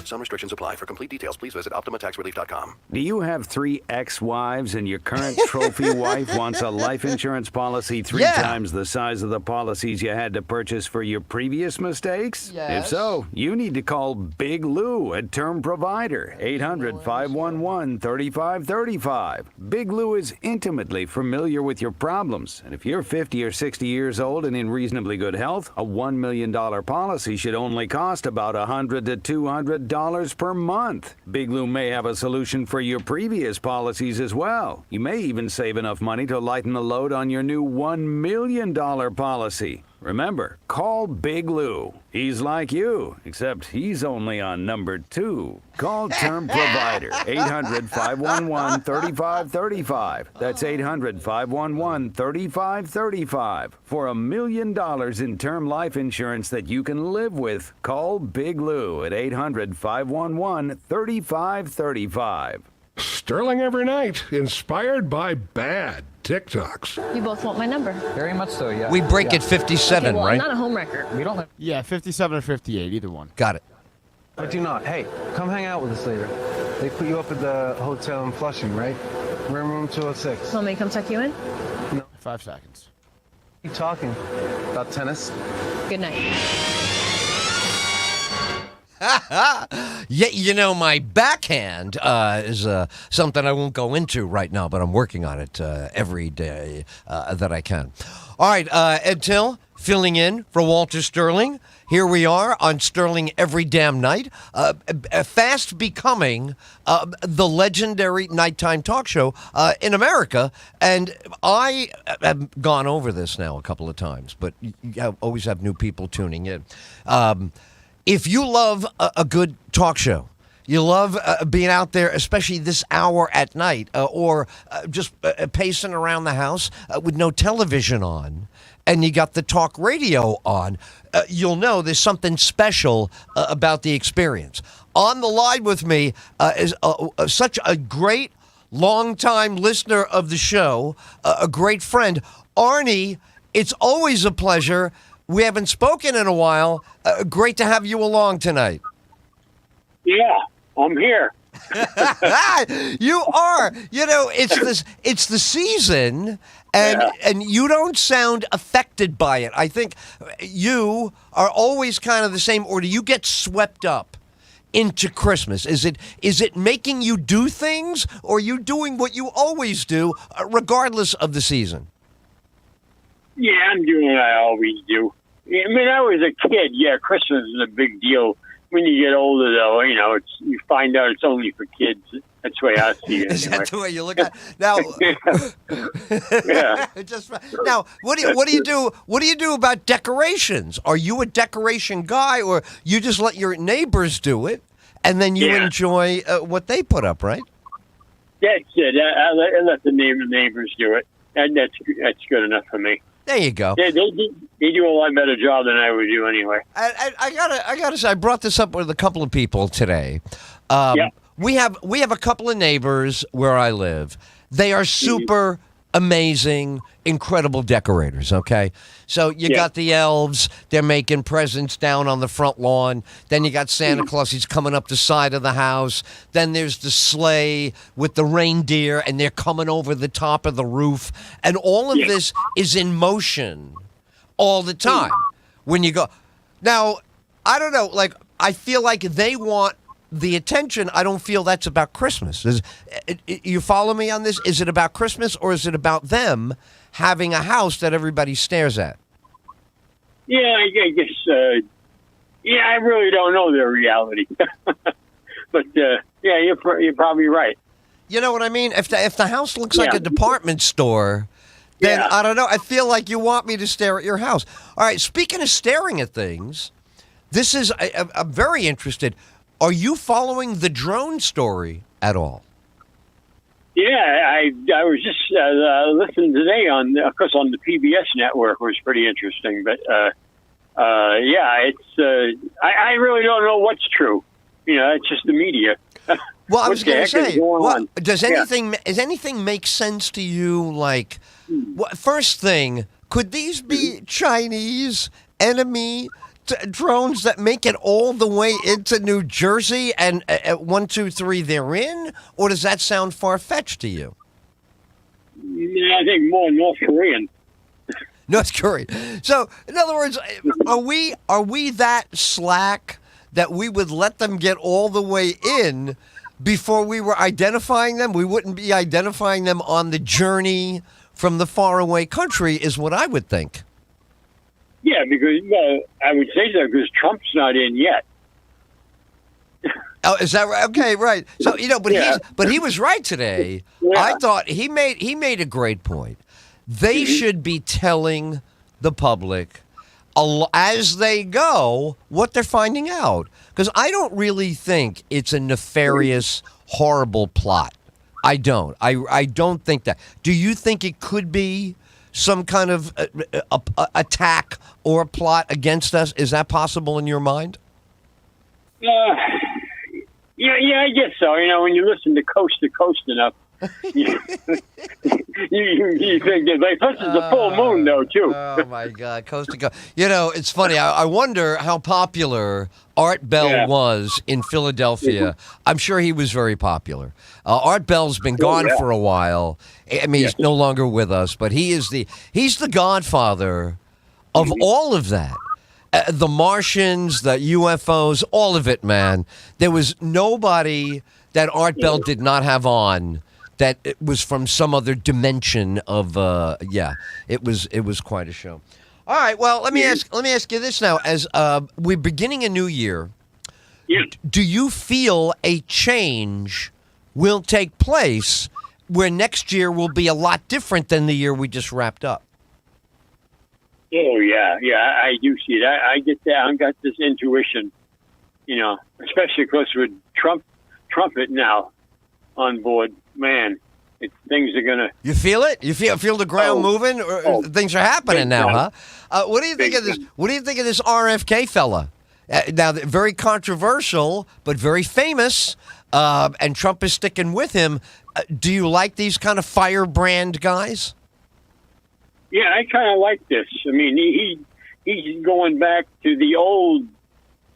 Some restrictions apply. For complete details, please visit OptimaTaxRelief.com. Do you have 3 ex-wives and your current trophy wife wants a life insurance policy 3 times the size of the policies you had to purchase for your previous mistakes? Yes. If so, you need to call Big Lou, a term provider. 800-511-3535. Big Lou is intimately familiar with your problems. And if you're 50 or 60 years old and in reasonably good health, a $1 million policy should only cost about $100 to $200 per month. Big Lou may have a solution for your previous policies as well. You may even save enough money to lighten the load on your new $1 million policy. Remember, call Big Lou. He's like you, except he's only on number 2. Call Term Provider, 800-511-3535. That's 800-511-3535. For $1 million in term life insurance that you can live with, call Big Lou at 800-511-3535. Sterling every night, inspired by bad TikToks. You both want my number? Very much so, yeah. We break at 57, Okay, well, right? I'm not a home wrecker. We don't have... Yeah, 57 or 58, either one. Got it. I do not. Hey, come hang out with us later. They put you up at the hotel in Flushing, right? We're in room 206. Want me to come tuck you in? No. 5 seconds. What are you talking? About tennis? Good night. Yeah, you know, my backhand is something I won't go into right now, but I'm working on it every day that I can. All right, Ed Tyll, filling in for Walter Sterling. Here we are on Sterling every damn night, fast becoming the legendary nighttime talk show in America. And I have gone over this now a couple of times, but you always have new people tuning in. If you love a good talk show, you love being out there, especially this hour at night, or just pacing around the house with no television on, and you got the talk radio on, you'll know there's something special about the experience. On the line with me is such a great, longtime listener of the show, a great friend, Arnie. It's always a pleasure. We haven't spoken in a while. Great to have you along tonight. Yeah, I'm here. You are. You know, it's the season, and you don't sound affected by it. I think you are always kind of the same, or do you get swept up into Christmas? Is it making you do things, or are you doing what you always do, regardless of the season? Yeah, I'm doing what I always do. I mean, I was a kid. Yeah, Christmas is a big deal. When you get older, though, you know, you find out it's only for kids. That's the way I see it. Is that the way you look at it? Now? Yeah. Now, what do you do? What do you do about decorations? Are you a decoration guy, or you just let your neighbors do it, and then you enjoy what they put up, right? That's it. I let the neighbors do it, and that's good enough for me. There you go. They do a lot better job than I would do anyway. I gotta say, I brought this up with a couple of people today. We have a couple of neighbors where I live. They are super amazing, incredible decorators, okay? So you got the elves, they're making presents down on the front lawn. Then you got Santa Claus, he's coming up the side of the house. Then there's the sleigh with the reindeer, and they're coming over the top of the roof. And all of this is in motion all the time when you go. Now, I don't know, like, I feel like they want the attention. I don't feel that's about Christmas. You follow me on this? Is it about Christmas, or is it about them having a house that everybody stares at? Yeah, I guess. I really don't know their reality. But yeah, you're probably right. You know what I mean? If the house looks like a department store, then I don't know. I feel like you want me to stare at your house. All right. Speaking of staring at things, this is I'm very interested. Are you following the drone story at all? Yeah, I was just listening today on, of course, on the PBS network, was pretty interesting. But yeah, it's I really don't know what's true. It's just the media. Well, I was going to say, does anything anything make sense to you? Like, first thing, could these be Chinese enemy drones that make it all the way into New Jersey and at 1, 2, 3 they're in? Or does that sound far-fetched to you? Yeah, I think more North Korean. North Korean. So, in other words, are we that slack that we would let them get all the way in before we were identifying them? We wouldn't be identifying them on the journey from the faraway country, is what I would think. Yeah, because I would say so because Trump's not in yet. Oh, is that right? Okay, right. So but he was right today. Yeah. I thought he made a great point. They should be telling the public as they go what they're finding out, because I don't really think it's a nefarious, horrible plot. I don't. I don't think that. Do you think it could be some kind of attack or plot against us? Is that possible in your mind? Yeah, I guess so. When you listen to Coast enough, you think that, like, plus it's a full moon, though, too. Oh, my God, Coast to Coast. It's funny. I wonder how popular Art Bell was in Philadelphia. I'm sure he was very popular. Art Bell's been gone for a while. I mean, he's no longer with us, but he's the godfather of all of that. The Martians, the UFOs, all of it, man. There was nobody that Art Bell did not have on that it was from some other dimension of it was quite a show. All right, well, let me ask you this now. As we're beginning a new year, do you feel a change will take place where next year will be a lot different than the year we just wrapped up? Oh, yeah, I do see it. I get that. I've got this intuition, especially because with Trumpet now on board, man, things are gonna. You feel it? You feel the ground moving, or things are happening now, huh? What do you think of this? What do you think of this RFK fella? Now, very controversial, but very famous, and Trump is sticking with him. Do you like these kind of firebrand guys? Yeah, I kind of like this. I mean, he's going back to the old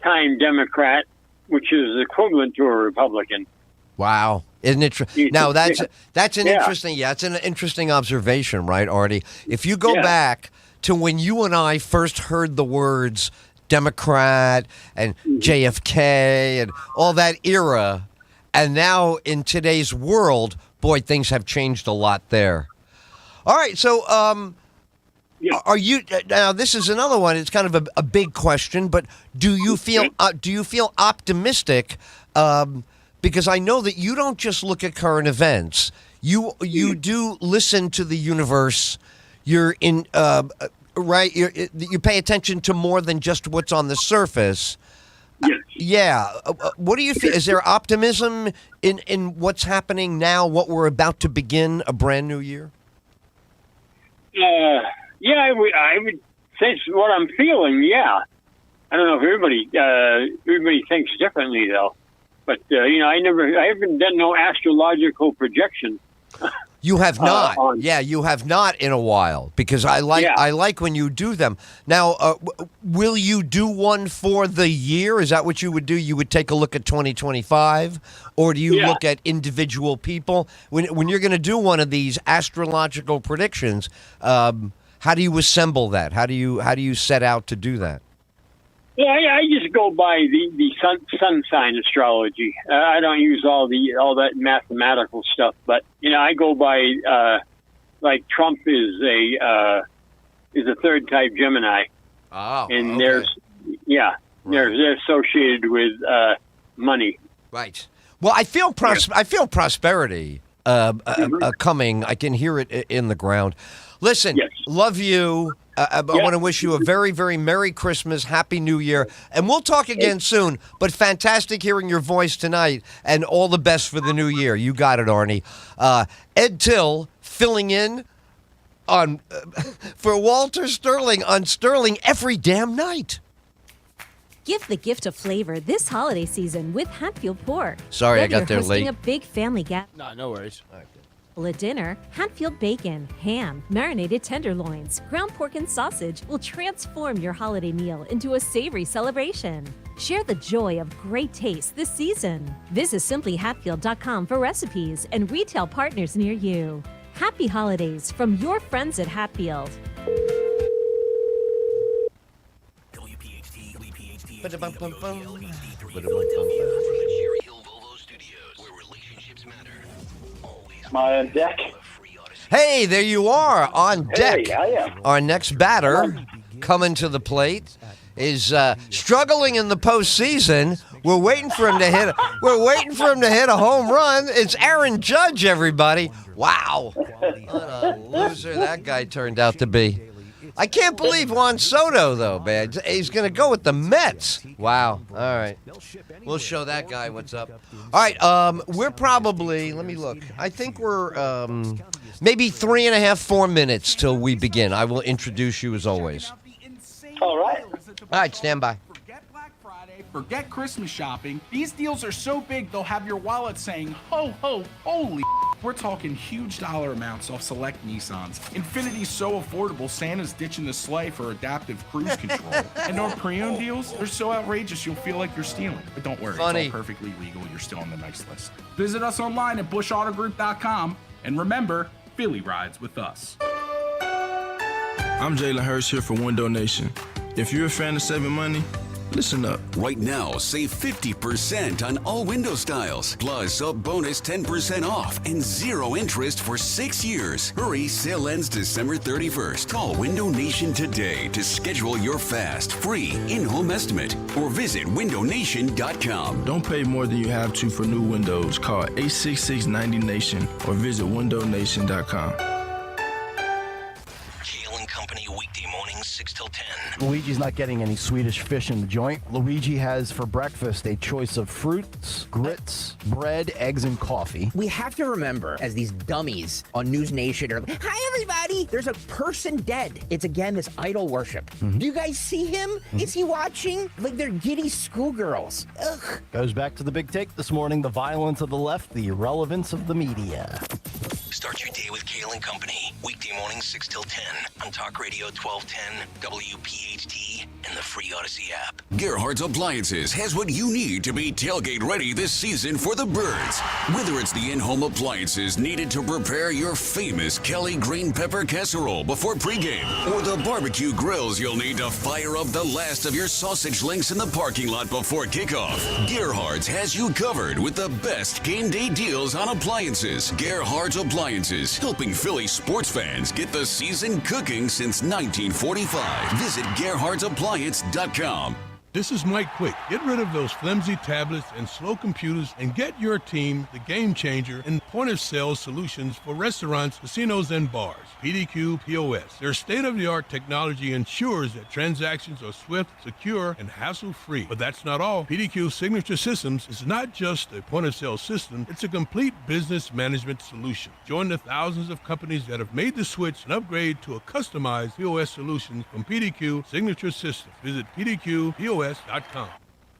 time Democrat, which is equivalent to a Republican. Wow. Isn't it? Now that's an interesting. Yeah, it's an interesting observation, right, Artie? If you go back to when you and I first heard the words Democrat and JFK and all that era, and now in today's world, boy, things have changed a lot there. All right, so are you now? This is another one. It's kind of a big question, but do you feel optimistic? Because I know that you don't just look at current events. You do listen to the universe. You're in right. You pay attention to more than just what's on the surface. Yeah. What do you feel? Is there optimism in what's happening now? What we're about to begin a brand new year? Yeah, I would say what I'm feeling. Yeah, I don't know if everybody thinks differently though. But I haven't done no astrological projection. You have not. You have not in a while, because I like when you do them. Now, will you do one for the year? Is that what you would do? You would take a look at 2025, or do you look at individual people when you're going to do one of these astrological predictions? How do you assemble that? How do you set out to do that? Yeah, I just go by the sun sign astrology. I don't use all that mathematical stuff, but I go by like Trump is a third type Gemini, and they're associated with money. Right. Well, I feel prosperity coming. I can hear it in the ground. Listen, love you. I want to wish you a very, very Merry Christmas, Happy New Year, and we'll talk again soon. But fantastic hearing your voice tonight, and all the best for the new year. You got it, Arnie. Ed Tyll filling in on for Walter Sterling on Sterling every damn night. Give the gift of flavor this holiday season with Hatfield Pork. Sorry, Whether I got there you're hosting late. a big family gathering. No worries. A dinner, Hatfield bacon, ham, marinated tenderloins, ground pork, and sausage will transform your holiday meal into a savory celebration. Share the joy of great taste this season. Visit simplyhatfield.com for recipes and retail partners near you. Happy holidays from your friends at Hatfield. My deck. Hey, there you are on deck. Hey, I am. Our next batter coming to the plate is struggling in the postseason. We're waiting for him to hit. We're waiting for him to hit a home run. It's Aaron Judge, everybody. Wow, what a loser that guy turned out to be. I can't believe Juan Soto, though, man. He's going to go with the Mets. Wow. All right. We'll show that guy what's up. All right. We're probably, let me look. I think we're maybe 3.5, 4 minutes till we begin. I will introduce you as always. All right. All right. Stand by. Forget Christmas shopping. These deals are so big, they'll have your wallet saying, ho, ho, holy. We're talking huge dollar amounts off select Nissans. Infinity's so affordable, Santa's ditching the sleigh for adaptive cruise control. And our pre-owned deals, they're so outrageous you'll feel like you're stealing. But don't worry, Funny. It's all perfectly legal. You're still on the nice list. Visit us online at bushautogroup.com. And remember, Philly rides with us. I'm Jalen Hurst here for Window Nation. If you're a fan of saving money, listen up. Right now, save 50% on all window styles, plus a bonus 10% off and 0 interest for 6 years. Hurry, sale ends December 31st. Call Window Nation today to schedule your fast, free in-home estimate or visit windownation.com. Don't pay more than you have to for new windows. Call 866-90-NATION or visit windownation.com. Company weekday mornings 6 till 10. Luigi's not getting any Swedish fish in the joint. Luigi has for breakfast a choice of fruits, grits, bread, eggs, and coffee. We have to remember, as these dummies on News Nation are like, hi everybody, there's a person dead. It's again this idol worship. Mm-hmm. Do you guys see him? Is he watching? Like they're giddy schoolgirls. Ugh. Goes back to the big take this morning, the violence of the left, the irrelevance of the media. Start your day with Kale and Company. Weekday mornings 6 till 10 on Talk Radio 1210, WPHT, and the free Odyssey app. Gerhardt's Appliances has what you need to be tailgate ready this season for the birds. Whether it's the in-home appliances needed to prepare your famous Kelly green pepper casserole before pregame, or the barbecue grills you'll need to fire up the last of your sausage links in the parking lot before kickoff, Gerhardt's has you covered with the best game day deals on appliances. Gerhardt's Appliances, helping Philly sports fans get the season cooking since 1945. Visit Gerhardt'sAppliance.com. This is Mike Quick. Get rid of those flimsy tablets and slow computers and get your team the game changer in point-of-sale solutions for restaurants, casinos, and bars. PDQ POS. Their state-of-the-art technology ensures that transactions are swift, secure, and hassle-free. But that's not all. PDQ Signature Systems is not just a point-of-sale system, it's a complete business management solution. Join the thousands of companies that have made the switch and upgrade to a customized POS solution from PDQ Signature Systems. Visit PDQPOS.com.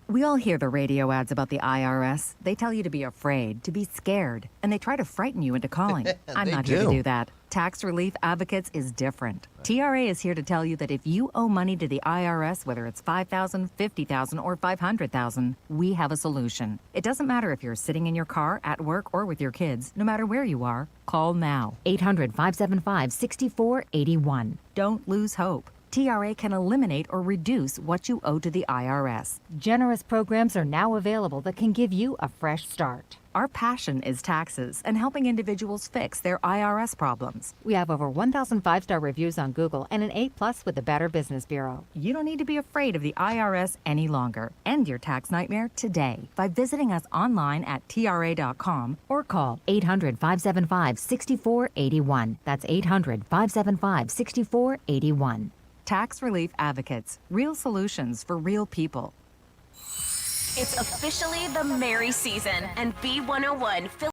We all hear the radio ads about the IRS. They tell you to be afraid, to be scared, and they try to frighten you into calling. I'm not here to do that. Tax Relief Advocates is different. TRA is here to tell you that if you owe money to the IRS, whether it's $5,000, $50,000, or $500,000, we have a solution. It doesn't matter if you're sitting in your car, at work, or with your kids. No matter where you are, call now. 800-575-6481. Don't lose hope. TRA can eliminate or reduce what you owe to the IRS. Generous programs are now available that can give you a fresh start. Our passion is taxes and helping individuals fix their IRS problems. We have over 1,000 5-star reviews on Google and an A+ with the Better Business Bureau. You don't need to be afraid of the IRS any longer. End your tax nightmare today by visiting us online at TRA.com or call 800-575-6481. That's 800-575-6481. Tax Relief Advocates. Real solutions for real people. It's officially the merry season, and B101